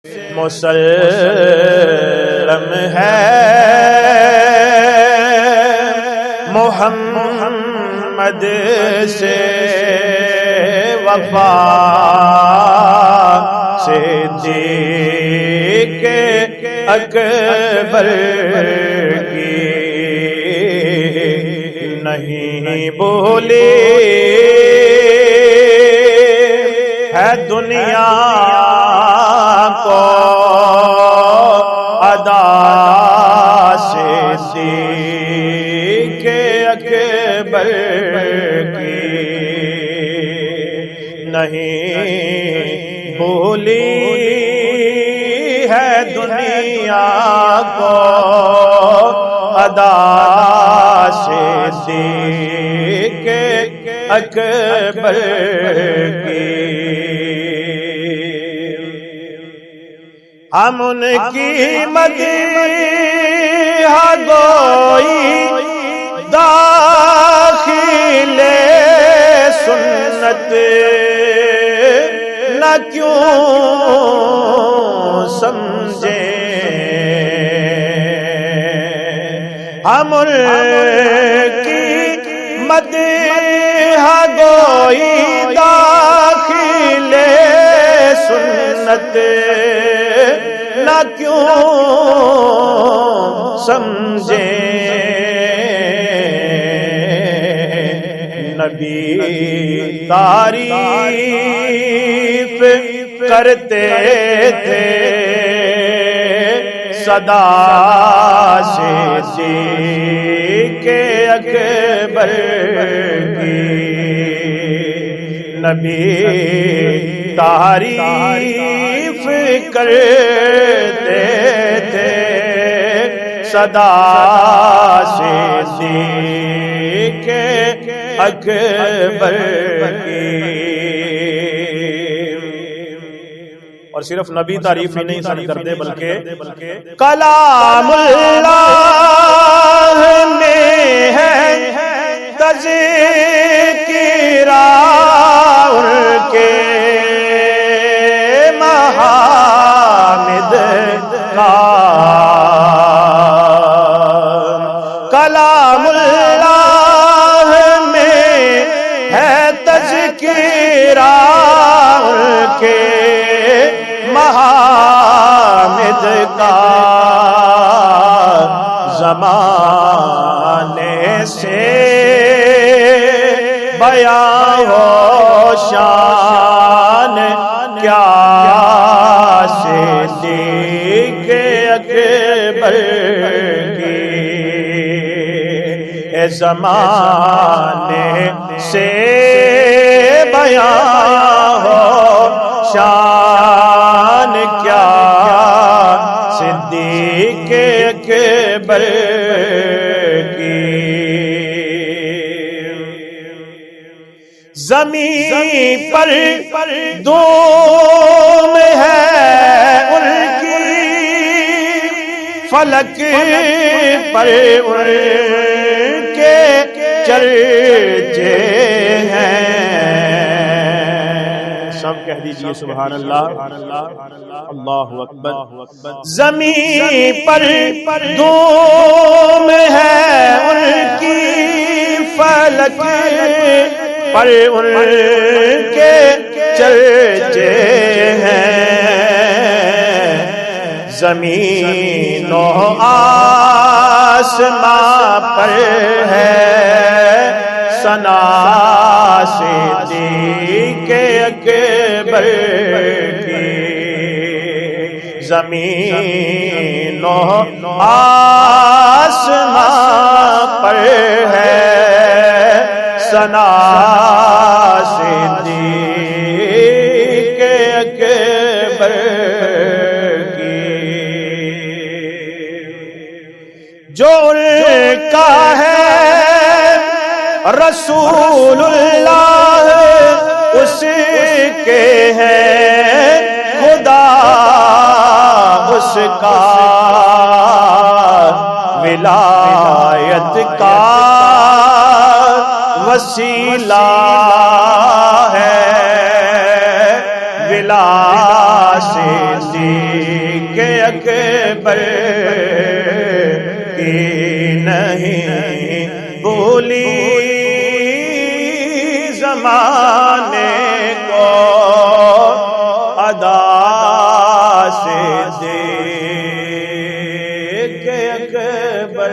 مسلم ہے محمد سے وفا صدیق اکبر کی نہیں بھولی ہے دنیا کو ادا صدیق اکبر کی نہیں بھولی ہے دنیا کو ادا صدیق اکبر کی۔ ہم ان کی مدیح گوئی داخل سنت نہ کیوں سمجھے، ہم ان کی مدیح گوئی داخل سنت نہ کیوں سمجھے، نبی تعریف کرتے تھے صدا صدیق اکبر کی، نبی تعریف کرتے تھے صدا صدیق اکبر کی۔ اور صرف نبی تعریف ہی نہیں کرتے بلکہ کلام اللہ میں ہے تذکرہ ان کے محامد کا، کلام اللہ میں ہے تذکرہ ان کے محامد کا، زمانے سے بیان ہو شان کیا صدیق اکبر کی، اے زمانے سے بیان ہو شان کیا صدیق اکبر کی۔ زمین پر دوم ہے ان کی، فلک پر ان کے چرچے ہیں، سب کہہ دیجئے سبحان اللہ، اللہ اکبر۔ زمین پر دوم ہے ان کی، فلک پر ان کے چرچے ہیں، زمین و آسمان پر ہے ثنا صدیق اکبر کی، زمین و آسمان پر ہے ثنا صدیق اکبر کی، جو ان کا ہے رسول اللہ اس کے ہے خدا، اس کا ولایت کا وسیلہ ہے، ولا صدیق کہ اکبر کی نہیں بھولی زمانے کو ادا سے دیکھ کے اکبر